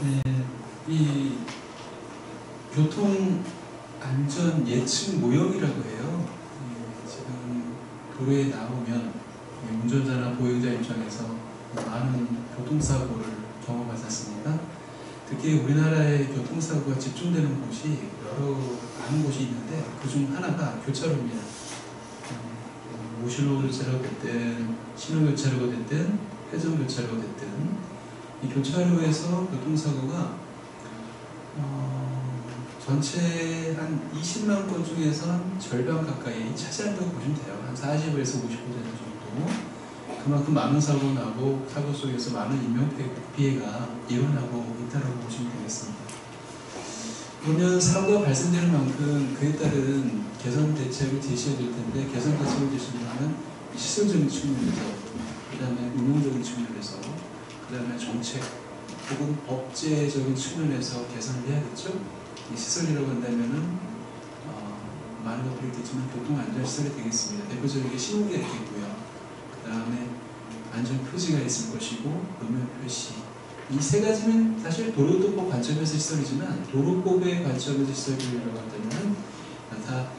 네, 이 교통 안전 예측 모형이라고 해요. 지금 도로에 나오면 운전자나 보행자 입장에서 많은 교통사고를 경험하지 않습니까? 특히 우리나라의 교통사고가 집중되는 곳이 많은 곳이 있는데 그중 하나가 교차로입니다. 무신호 교차로가 됐든 신호 교차로가 됐든 회전 교차로가 됐든 이 교차로에서 교통사고가 전체 한 20만 건 중에서 한 절반 가까이 차지한다고 보시면 돼요. 한 40에서 50% 정도. 그만큼 많은 사고가 나고 사고 속에서 많은 인명피해가 일어나고 있다고 보시면 되겠습니다. 그러면 사고가 발생되는 만큼 그에 따른 개선 대책을 제시해야 될 텐데 개선 대책을 제시하면 시설적인 측면에서 그 다음에 운영적인 측면에서 그 다음에 정책 혹은 법제적인 측면에서 개선을 해야겠죠. 이 시설이라고 한다면은 많은 것들이 있겠지만 교통안전시설이 되겠습니다. 대표적인 신호기가 있겠고요. 그 다음에 안전표지가 있을 것이고路面 표시. 이 세 가지는 사실 도로법 관점에서 시설이지만 도로법의 관점에서 시설이라고 한다면 다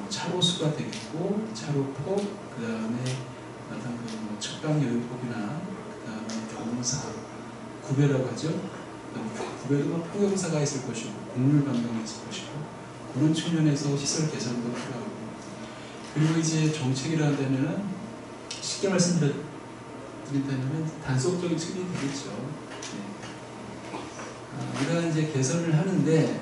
차로수가 되겠고 차로폭, 그 다음에 측방여유폭이나 그 다음에 경사, 구별이라고 하죠. 구별도 평경사가 있을 것이고 곡률 반경이 있을 것이고 그런 측면에서 시설 개선도 필요하고 그리고 이제 정책이라 한다면 쉽게 말씀드린다면 단속적인 측면이 되겠죠. 이러한 이제 개선을 하는데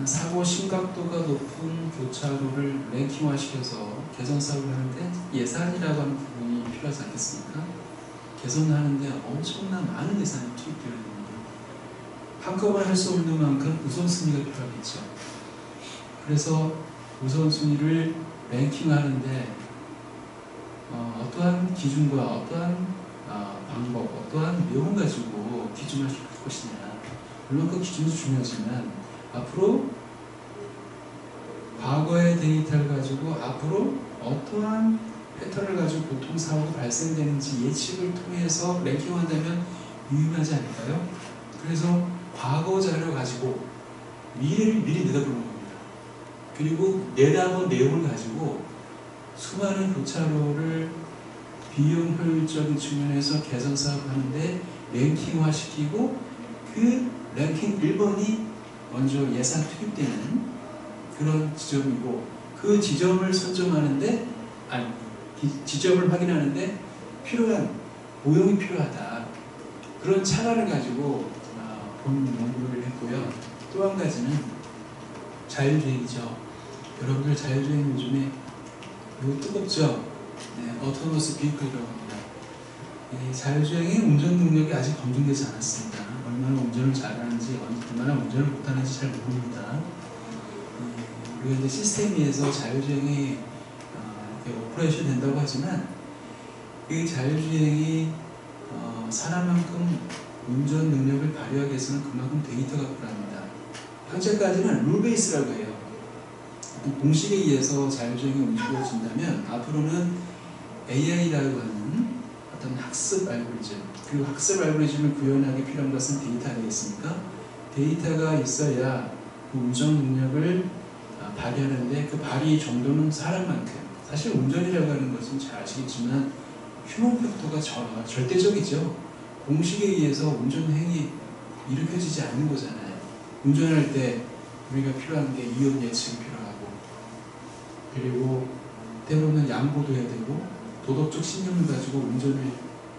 사고 심각도가 높은 교차로를 랭킹화시켜서 개선 사업을 하는데 예산이라고 하는 부분이 필요하지 않겠습니까? 개선하는데 엄청난 많은 예산이 투입되어야 됩니다. 한꺼번에 할 수 없는 만큼 우선순위가 필요하겠죠. 그래서 우선순위를 랭킹하는데 어떠한 기준과 어떠한 방법, 어떠한 내용 가지고 기준을 할 것이냐. 물론 그 기준도 중요하지만 앞으로 과거의 데이터를 가지고 앞으로 어떠한 패턴을 가지고 교통사고가 발생되는지 예측을 통해서 랭킹한다면 유의하지 않을까요? 그래서 과거 자료를 가지고 미래를 미리 내다보는 겁니다. 그리고 내다본 내용을 가지고 수많은 교차로를 비용 효율적인 측면에서 개선 사업을 하는데 랭킹화 시키고 그 랭킹 1번이 먼저 예산 투입되는 그런 지점이고 그 지점을 선점하는데 지점을 확인하는데 필요한 모형이 필요하다. 그런 차관을 가지고 본 연구를 했고요. 또 한 가지는 자율주행이죠. 여러분들 자율주행 요즘에 매우 뜨겁죠? 네, 어토노머스 비클이라고 합니다. 자율주행의 운전 능력이 아직 검증되지 않았습니다. 얼마나 운전을 잘하는지, 얼마나 운전을 못하는지 잘 모릅니다. 우리가 이제 시스템에서 자율주행이 오퍼레이션 된다고 하지만 이 자율주행이 사람만큼 운전 능력을 발휘하기 위해서는 그만큼 데이터가 필요합니다. 현재까지는 룰 베이스라고 해요. 공식에 의해서 자율주행이 움직여진다면 앞으로는 AI라고 하는 어떤 학습 알고리즘, 그리고 학습 알고리즘을 구현하기 필요한 것은 데이터 아니겠습니까? 데이터가 있어야 그 운전 능력을 발휘하는데 그 발휘 정도는 사람만큼, 사실 운전이라고 하는 것은 잘 아시겠지만 휴먼 팩터가 절대적이죠. 공식에 의해서 운전 행위 일으켜지지 않는 거잖아요. 운전할 때 우리가 필요한 게 위험 예측이 필요하고 그리고 때로는 양보도 해야 되고 도덕적 신념을 가지고 운전을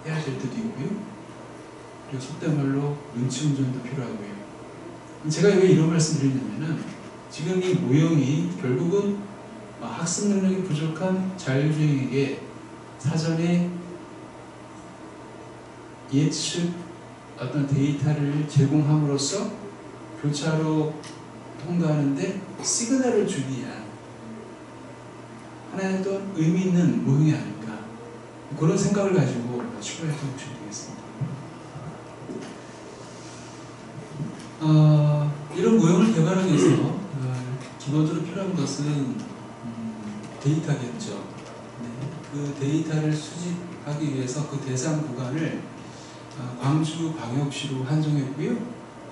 해야 될 때도 있고요. 그리고 속된 말로 눈치 운전도 필요하고요. 제가 왜 이런 말씀 드리냐면은 지금 이 모형이 결국은 학습 능력이 부족한 자율주행에게 사전에 예측 어떤 데이터를 제공함으로써 교차로 통과하는데 시그널을 주기 위한 하나의 어떤 의미 있는 모형이 아닐까 그런 생각을 가지고 추가했던 것이 되겠습니다. 이런 모형을 개발하기 위해서 기본적으로 필요한 것은 데이터겠죠. 네, 그 데이터를 수집하기 위해서 그 대상 구간을 광주광역시로 한정했고요.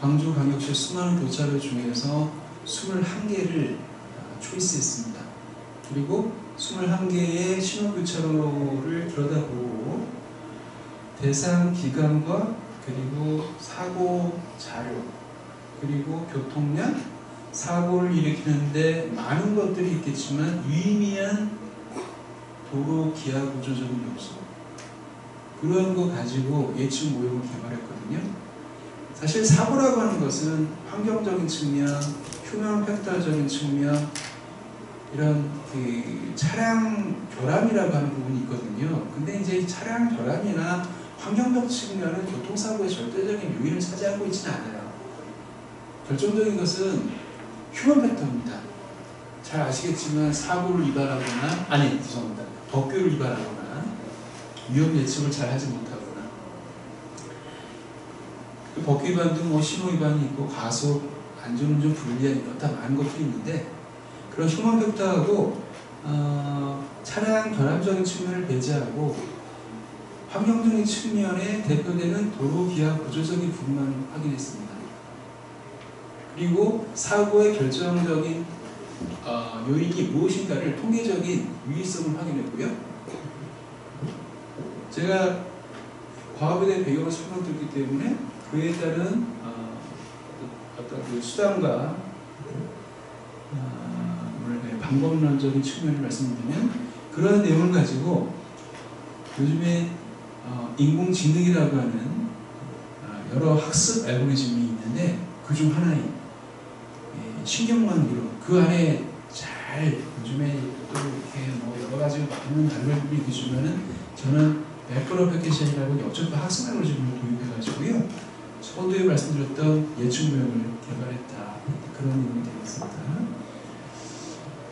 광주광역시 수많은 교차로 중에서 21개를 초이스했습니다. 그리고 21개의 신호교차로를 들여다보고 대상 기간과 그리고 사고 자료 그리고 교통량, 사고를 일으키는데 많은 것들이 있겠지만 유의미한 도로 기하 구조적인 요소, 그런 거 가지고 예측 모형을 개발했거든요. 사실 사고라고 하는 것은 환경적인 측면, 휴먼 팩터적인 측면, 이런 그 차량 결함이라고 하는 부분이 있거든요. 근데 이제 차량 결함이나 환경적 측면은 교통사고의 절대적인 요인을 차지하고 있지는 않아요. 결정적인 것은 휴먼 팩터입니다. 잘 아시겠지만 사고를 위반하거나, 죄송합니다. 법규를 위반하거나 위험 예측을 잘 하지 못하거나, 그 법규 위반도 뭐 신호 위반이 있고 과속, 안전운전 불리한 이런 다 많은 것들이 있는데, 그런 휴먼 팩터하고 차량 결함적인 측면을 배제하고 환경적인 측면에 대표되는 도로 기하 구조적인 부분만 확인했습니다. 그리고 사고의 결정적인 요인이 무엇인가를 통계적인 유의성을 확인했고요. 제가 과학에 대한 배경을 설명드렸기 때문에 그에 따른 어떤 그 수단과 방법론적인 측면을 말씀드리면, 그런 내용을 가지고 요즘에 인공지능이라고 하는 여러 학습 알고리즘이 있는데, 그 중 하나인 신경망 이론, 그 안에 잘 요즘에 또 이렇게 뭐 여러 가지 많은 알고리즘이 있지만은, 저는 매크로 패키지라고 역전파 학습 알고리즘을 도입해가지고요, 서두에 말씀드렸던 예측 모형을 개발했다, 그런 내용이 되겠습니다.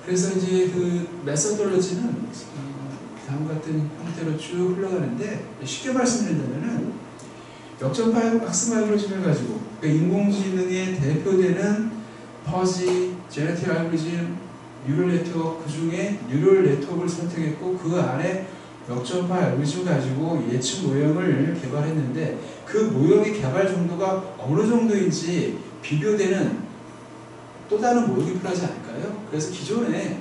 그래서 이제 그 메서돌로지는 다음과 같은 형태로 쭉 흘러가는데, 쉽게 말씀드린다면은 역전파 학습 알고리즘을 가지고, 그러니까 인공지능의 대표되는 퍼지, 제너티브 알고리즘, 뉴럴 네트워크, 그 중에 뉴럴 네트워크를 선택했고 그 안에 역전파 알고리즘을 가지고 예측 모형을 개발했는데, 그 모형의 개발 정도가 어느 정도인지 비교되는 또 다른 모형이 필요하지 않을까요? 그래서 기존에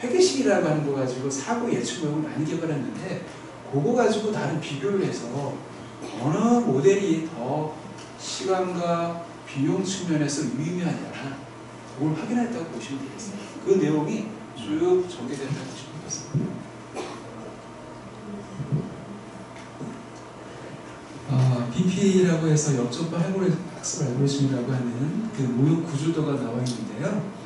회계식이라고 하는 거 가지고 사고 예측 모형을 많이 개발했는데, 그거 가지고 다른 비교를 해서 어느 모델이 더 시간과 비용 측면에서 유의미하냐, 그걸 확인했다고 보시면 되겠습니다. 그 내용이 쭉 전개된다고 보시면 되겠습니다. BPA라고 해서 역전파 학습 알고리즘이라고 하는 그 모형 구조도가 나와 있는데요.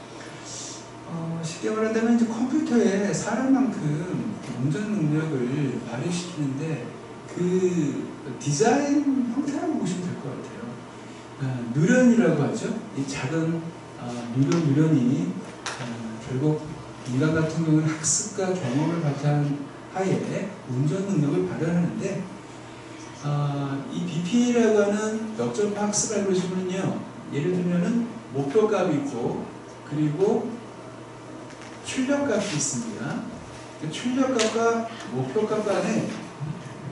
쉽게 말한다면 이제 컴퓨터에 사람만큼 운전 능력을 발휘시키는데 그 디자인 형태라고 보시면 될 것 같아요. 뉴런이라고 하죠. 이 작은 뉴런이 결국 인간 같은 경우는 학습과 경험을 바탕하에 운전 능력을 발휘하는데, 이 BPA라고 하는 역전파 학습 알고리즘은요, 예를 들면은 목표값이 있고 그리고 출력값이 있습니다. 출력값과 목표값 간에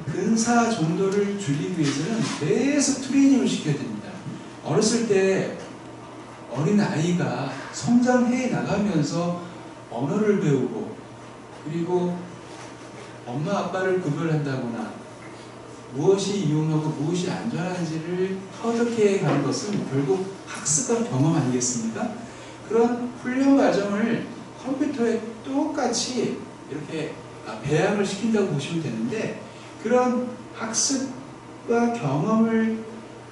근사 정도를 줄이기 위해서는 계속 트레이닝을 시켜야 됩니다. 어렸을 때 어린 아이가 성장해 나가면서 언어를 배우고, 그리고 엄마 아빠를 구별한다거나 무엇이 이용하고 무엇이 안전한지를 터득해 가는 것은 결국 학습과 경험 아니겠습니까? 그런 훈련 과정을 컴퓨터에 똑같이 이렇게 배양을 시킨다고 보시면 되는데, 그런 학습과 경험을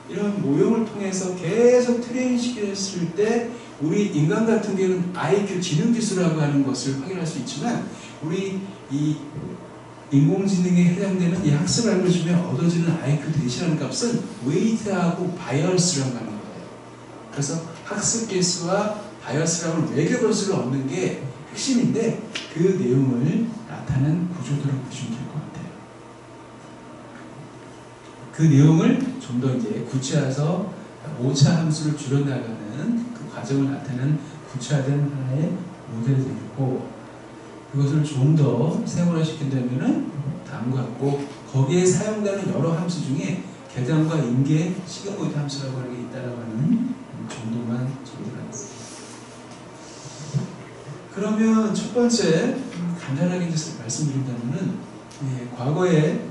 이런 모형을 통해서 계속 트레이닝 시켰을 때 우리 인간 같은 경우는 IQ, 지능지수라고 하는 것을 확인할 수 있지만, 우리 이 인공지능에 해당되는 이 학습 알고리즘에 얻어지는 IQ 대신하는 값은 웨이트하고 바이어스라고 하는 거예요. 그래서 학습 개수와 바이어스라는 외교 변수를 얻는 게 핵심인데, 그 내용을 나타낸 구조도라고 보시면 될 것 같아요. 그 내용을 좀 더 이제 구체화해서 오차 함수를 줄여나가는 그 과정을 나타내는 구체화된 하나의 모델이 되겠고, 그것을 좀 더 세분화시킨다면은 다음과 같고 거기에 사용되는 여러 함수 중에 계량과 인계, 시그모이드 함수라고 하는 게 있다라고 하는 정도만 적어드리겠습니다. 그러면 첫 번째 간단하게 이제 말씀드린다면은 과거에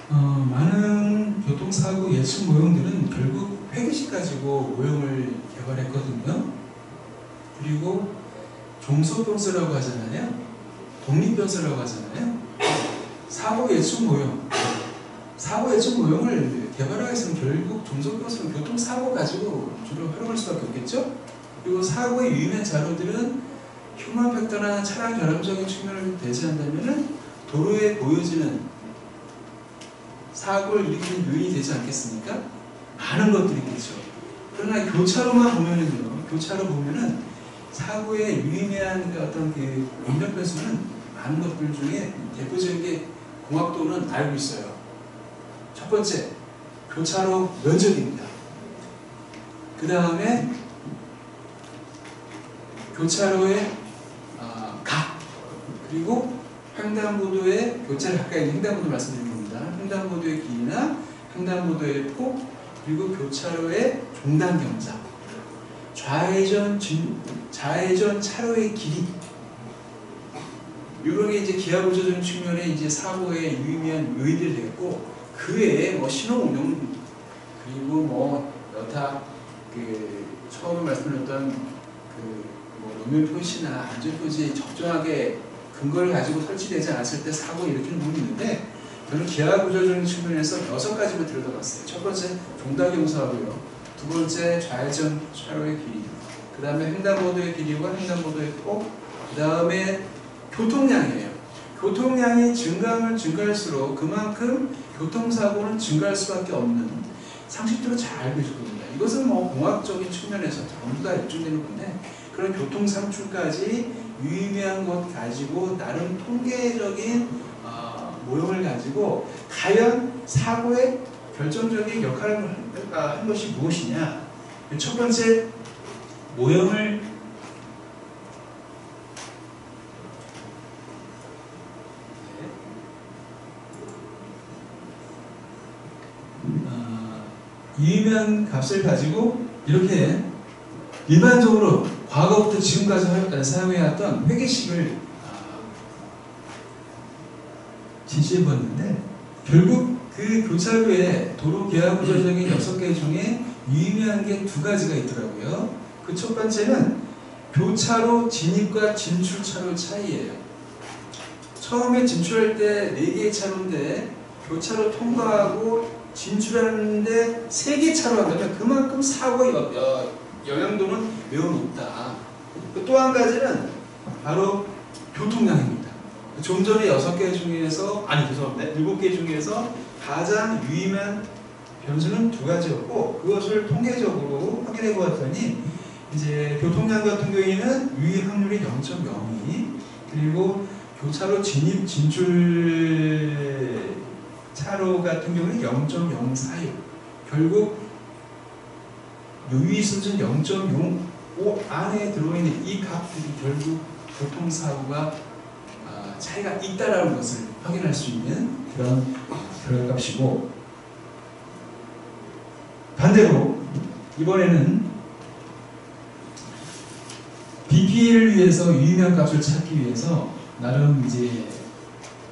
많은 교통사고 예측 모형들은 결국 회계식 가지고 모형을 개발했거든요. 그리고 종속변수라고 하잖아요. 독립변수라고 하잖아요. 사고 예측 모형. 사고 예측 모형을 개발하기 위해서는 결국 종속변수는 교통사고 가지고 주로 활용할 수밖에 없겠죠. 그리고 사고의 유의미한 자료들은 휴먼 팩터나 차량 결함적인 측면을 대체한다면 도로에 보여지는 사고를 일으키는 요인이 되지 않겠습니까? 많은 것들이 있겠죠. 그러나 교차로만 보면은요, 교차로 보면은 사고의 유의미한 어떤 그 원격 변수는 많은 것들 중에 대표적인 게 공학도는 알고 있어요. 첫 번째, 교차로 면적입니다. 그 다음에 교차로의 각, 그리고 횡단보도의 교차로 가까이 있는 횡단보도 말씀드린 겁니다. 횡단보도의 길이나 횡단보도의 폭, 그리고 교차로의 종단 경사, 좌회전 차로의 길이, 이런 게 이제 기하구조적인 측면에 이제 사고의 유의미한 요인들이 되겠고, 그 외에 뭐 신호 운용, 그리고 뭐 여타 그 처음에 말씀드렸던 그 뭐 노면 표시나 안전 표시에 적정하게 근거를 가지고 설치되지 않았을 때 사고 일으키는 부분이 있는데, 저는 기하구조적인 측면에서 6가지만 들여다봤어요. 첫 번째 종단 경사하고요. 두 번째 좌회전 차로의 길이, 그 다음에 횡단보도의 길이와 횡단보도의 폭, 그 다음에 교통량이에요. 교통량이 증가할수록 그만큼 교통사고는 증가할 수밖에 없는, 상식적으로 잘 알고 있을 겁니다. 이것은 뭐 공학적인 측면에서 전부 다 입증되는 건데, 그런 교통상충까지 유의미한 것 가지고 나름 통계적인 모형을 가지고 과연 사고의 결정적인 역할을 한 것이 무엇이냐. 첫 번째 모형을 유의미한 값을 가지고 이렇게 일반적으로 과거부터 지금까지 사용해왔던 회계식을 제시해보았는데, 결국 그 교차로의 도로 기하구조적인 6개 중에 유의미한 게 2가지가 있더라고요. 그 첫 번째는 교차로 진입과 진출 차로 차이예요. 처음에 진출할 때 4개의 차로인데 교차로 통과하고 진출하는데 3개 차로 한다면 그만큼 사고의 영향도는 매우 높다. 또 한 가지는 바로 교통량입니다. 좀 전에 6개 중에서, 죄송합니다. 7개 중에서 가장 유의미한 변수는 2가지였고, 그것을 통계적으로 확인해 보았더니, 이제 교통량 같은 경우에는 유의 확률이 0.02, 그리고 교차로 진입, 진출 차로 같은 경우는 0.046. 결국 유의 수준 0.05 안에 들어있는 이 값들이 결국 교통사고가 차이가 있다라는 것을 확인할 수 있는 그런 결과값이고, 반대로 이번에는 BP를 위해서 유의미한 값을 찾기 위해서 나름 이제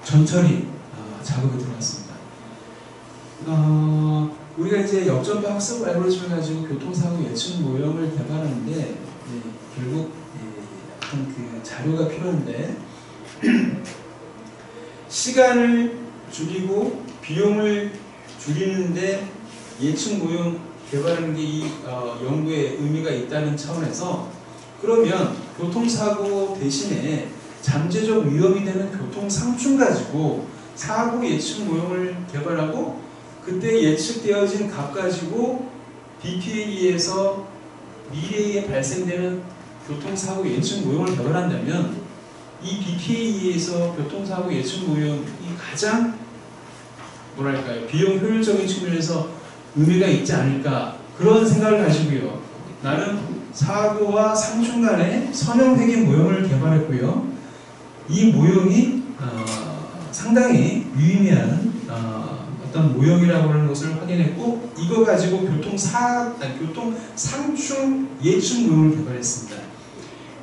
전처리 작업에 들어갔습니다. 우리가 이제 역전파 학습 알고리즘을 가지고 교통사고 예측 모형을 개발하는데 결국 어떤 그 자료가 필요한데, 시간을 줄이고 비용을 줄이는데 예측 모형 개발하는 게 이 연구에 의미가 있다는 차원에서, 그러면 교통사고 대신에 잠재적 위험이 되는 교통상충 가지고 사고 예측 모형을 개발하고, 그때 예측되어진 값 가지고 BPA에서 미래에 발생되는 교통사고 예측 모형을 개발한다면, 이 BPA에서 교통사고 예측 모형이 가장 뭐랄까요, 비용 효율적인 측면에서 의미가 있지 않을까, 그런 생각을 가지고요, 나는 사고와 상충 간의 선형 회계 모형을 개발했고요. 이 모형이 상당히 유의미한 어떤 모형이라고 하는 것을 확인했고, 이거 가지고 교통 상충 예측 모형을 개발했습니다.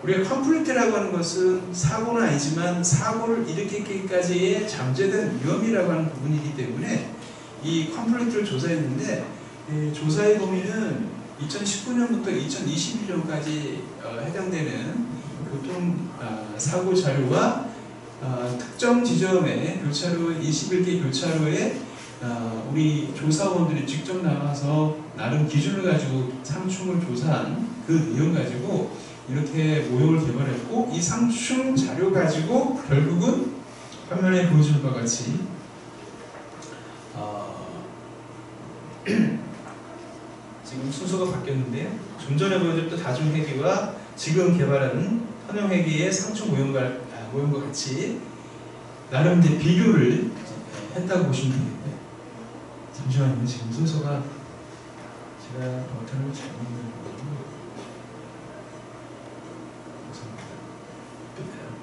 우리가 컴플리트라고 하는 것은 사고는 아니지만 사고를 일으키기까지의 잠재된 위험이라고 하는 부분이기 때문에 이 컴플리트를 조사했는데, 조사의 범위는 2019년부터 2021년까지 해당되는 교통 사고 자료와 특정 지점의 교차로 21개 교차로에 우리 조사원들이 직접 나와서 나름 기준을 가지고 상충을 조사한 그 내용 가지고 이렇게 모형을 개발했고, 이 상충 자료 가지고 결국은 화면에 보여줄 것 같이 지금 순서가 바뀌었는데요. 좀 전에 보여드렸던 다중회계와 지금 개발하는 선형회계의 상충 모형과 같이 나름 이제 비교를 했다고 보시면 되겠네요. 잠시만요. 지금 순서가 제가 버튼을 잘못 누르고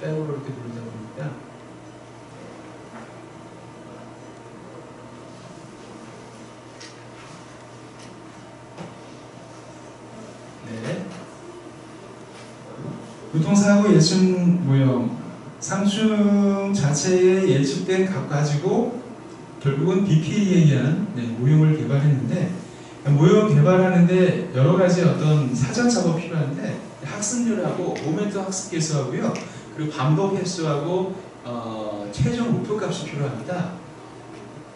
백으로 이렇게 누르다 보니까 네. 교통사고 예측 모형 상충 자체의 예측된 값 가지고 결국은 BPA에 의한 모형을 개발했는데, 모형 개발하는데 여러 가지 어떤 사전 작업이 필요한데, 학습률하고 모멘트 학습 개수하고요, 그리고 반복 횟수하고 최종 목표 값이 필요합니다.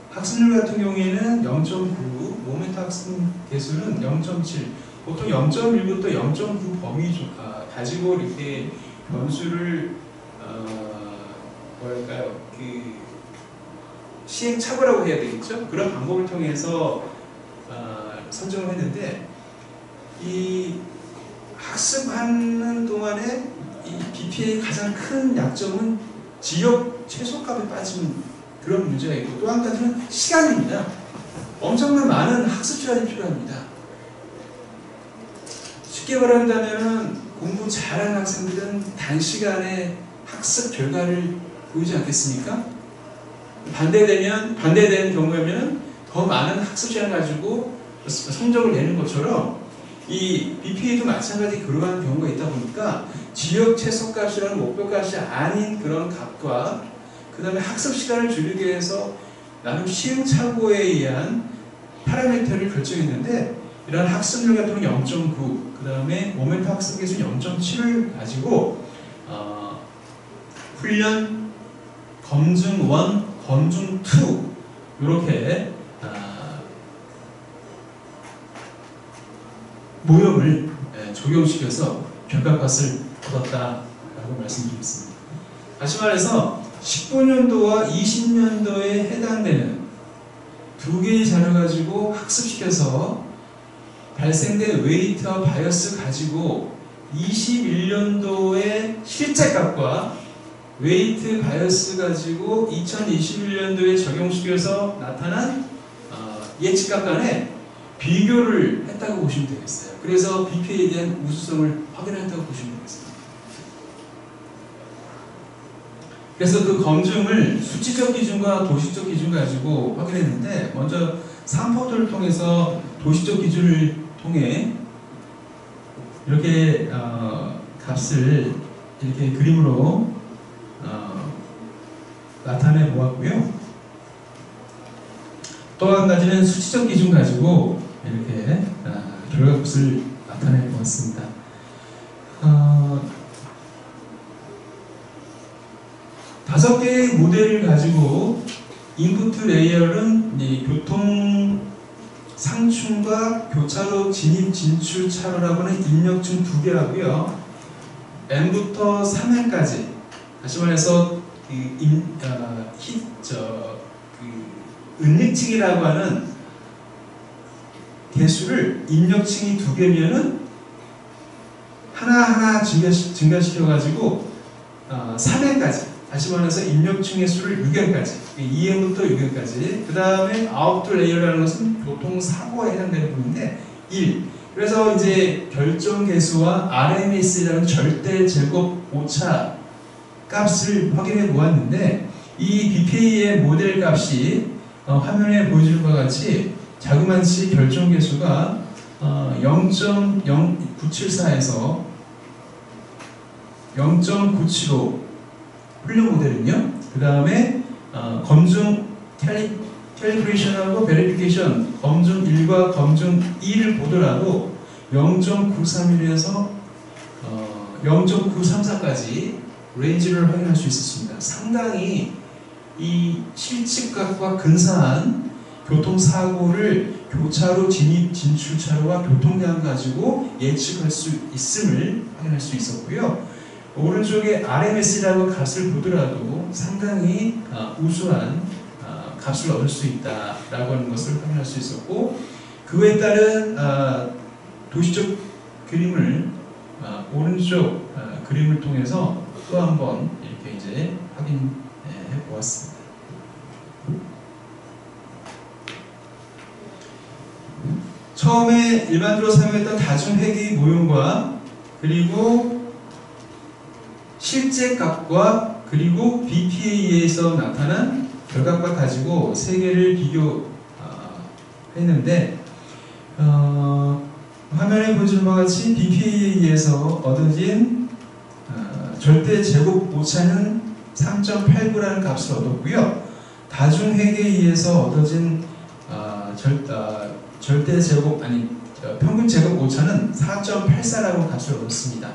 학습률 같은 경우에는 0.9, 모멘트 학습 개수는 0.7, 보통 0.1부터 0.9 범위 가지고 이렇게 변수를 뭐랄까요, 시행착오라고 해야 되겠죠? 그런 방법을 통해서 선정을 했는데, 이 학습하는 동안에 이 BPA의 가장 큰 약점은 지역 최소값에 빠지는 그런 문제가 있고, 또 한 가지는 시간입니다. 엄청난 많은 학습 시간이 필요합니다. 쉽게 말한다면 공부 잘하는 학생들은 단시간에 학습 결과를 보이지 않겠습니까? 반대되는 경우에는 더 많은 학습 시간을 가지고 성적을 내는 것처럼 이 BPA도 마찬가지 그러한 경우가 있다 보니까 지역 최소값이라는 목표값이 아닌 그런 값과 그 다음에 학습 시간을 줄이기 위해서 나름 시행착오에 의한 파라미터를 결정했는데, 이런 학습률 같은 경우는 0.9, 그 다음에 모멘트 학습 개수 0.7을 가지고 훈련 검증 1, 검증 2 이렇게 모형을 적용시켜서 결과값을 얻었다라고 말씀드리겠습니다. 다시 말해서 19년도와 20년도에 해당되는 두 개의 자료 가지고 학습시켜서 발생된 웨이트와 바이어스 가지고 21년도의 실제값과 웨이트 바이어스 가지고 2021년도에 적용시켜서 나타난 예측값 간에 비교를 했다고 보시면 되겠어요. 그래서 BPA에 대한 우수성을 확인했다고 보시면 되겠습니다. 그래서 그 검증을 수치적 기준과 도시적 기준 가지고 확인했는데, 먼저 산포도를 통해서 도시적 기준을 통해 이렇게 값을 이렇게 그림으로 나타내 보았고요. 또 한 가지는 수치적 기준 가지고 이렇게 결과값을 나타내 보았습니다. 5개의 모델을 가지고 인풋 레이어는 교통 상충과 교차로 진입 진출 차로라고 하는 입력층 2개하고요. N부터 3N까지, 다시 말해서 은닉층이라고 하는 개수를 입력층이 2개면은 하나하나 증가시켜가지고 3N까지, 다시 말해서 입력층의 수를 6N까지, 2N부터 6N까지, 그 다음에 아웃도 레이어라는 것은 교통사고에 해당되는 부분인데 1. 그래서 이제 결정 개수와 RMS라는 절대 제곱 오차 값을 확인해 보았는데, 이 BPA의 모델 값이 화면에 보여주는 것과 같이 자그마치 결정 계수가 0.0974에서 0.975 훌륭 모델은요. 그 다음에 검증 캘리브레이션하고 베리피케이션 검증 1과 검증 2를 보더라도 0.931에서 0.934까지 레인지를 확인할 수 있었습니다. 상당히 이 실측각과 근사한 교통사고를 교차로 진입 진출차로와 교통량 가지고 예측할 수 있음을 확인할 수 있었고요. 오른쪽에 RMS라고 값을 보더라도 상당히 우수한 값을 얻을 수 있다라고 하는 것을 확인할 수 있었고, 그에 따른 도시적 그림을 오른쪽 그림을 통해서 또 한 번 이렇게 이제 확인해 보았습니다. 처음에 일반적으로 사용했던 다중회귀 모형과 그리고 실제 값과 그리고 BPA에서 나타난 결과값 가지고 세 개를 비교했는데 화면에 보여주는 바와 같이 BPA에 의해서 얻어진 절대 제곱 오차는 3.89라는 값을 얻었고요. 다중회계에 의해서 얻어진 절대 제곱 평균 제곱 오차는 4.84라고 값을 얻었습니다.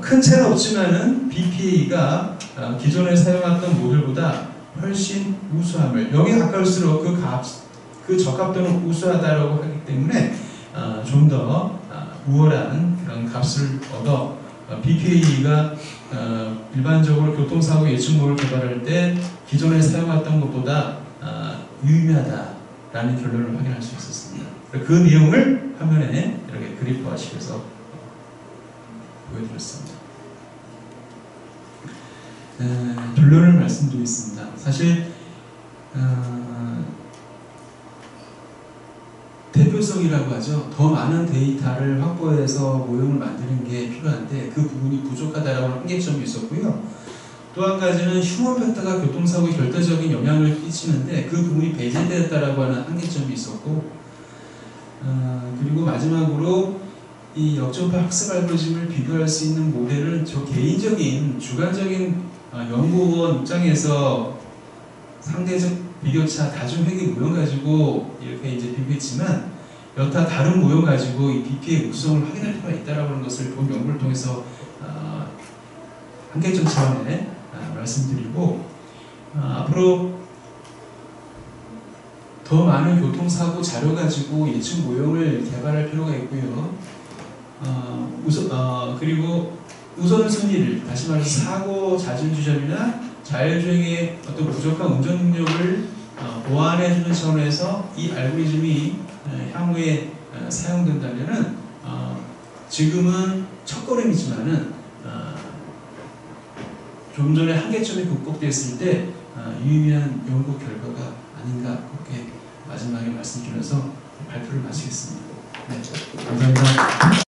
큰 차이는 없지만은 BPA가 기존에 사용했던 모델보다 훨씬 우수함을, 0에 가까울수록 그 적합도는 우수하다라고 하기 때문에 좀 더 우월한 그런 값을 얻어 BPA가 일반적으로 교통사고 예측모를 개발할 때 기존에 사용했던 것보다 유의미하다라는 결론을 확인할 수 있었습니다. 그 내용을 화면에 이렇게 그래프화시켜서 보여드렸습니다. 결론을 말씀드리겠습니다. 사실 대표성이라고 하죠. 더 많은 데이터를 확보해서 모형을 만드는 게 필요한데 그 부분이 부족하다라고 하는 한계점이 있었고요. 또 한 가지는 휴먼 팩터가 교통사고에 결정적인 영향을 끼치는데 그 부분이 배제되었다라고 하는 한계점이 있었고, 그리고 마지막으로 이 역전파 학습 알고리즘을 비교할 수 있는 모델은 저 개인적인 주관적인 연구원 입장에서 상대적 비교차 다중회귀 모형 가지고 이렇게 이제 비교했지만 여타 다른 모형 가지고 이 BP의 우수성을 확인할 필요가 있다라고 하는 것을 본 연구를 통해서 한계점 차원에 말씀드리고, 앞으로 더 많은 교통사고 자료 가지고 예측 모형을 개발할 필요가 있고요. 그리고 우선순위를, 다시 말해서 사고 잦은 지점이나 자율주행의 어떤 부족한 운전 능력을 보완해주는 차원에서 이 알고리즘이 향후에 사용된다면은 지금은 첫걸음이지만은 좀 전에 한계점이 극복됐을 때 유의미한 연구 결과가 아닌가, 그렇게 마지막에 말씀드려서 발표를 마치겠습니다. 네, 감사합니다.